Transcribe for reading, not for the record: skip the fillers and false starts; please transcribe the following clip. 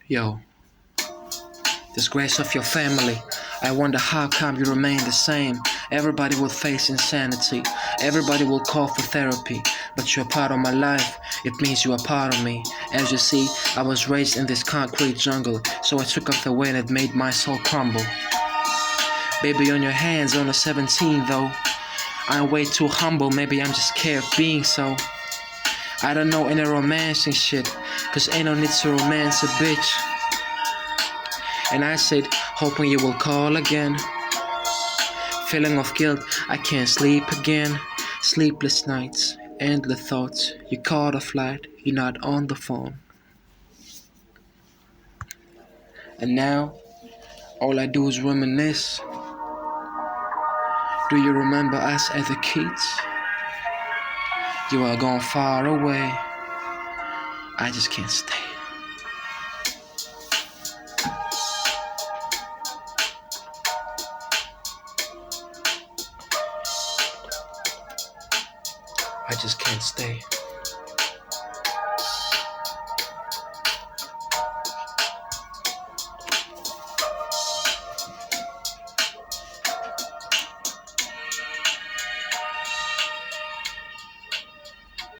Yo, disgrace of your family. I wonder how come you remain the same. Everybody will face insanity. Everybody will call for therapy. But you're part of my life. It means you are part of me. As you see, I was raised in this concrete jungle, so I took off the weight that made my soul crumble. Baby, on your hands on a 17 though. I'm way too humble, maybe I'm just scared of being so. I don't know any romance and shit, cause ain't no need to romance a bitch. And I said, hoping you will call again. Feeling of guilt, I can't sleep again. Sleepless nights, endless thoughts. You caught a flight, you're not on the phone. And now, all I do is reminisce. Do you remember us as a kids? You are gone far away. I just can't stay. I just can't stay.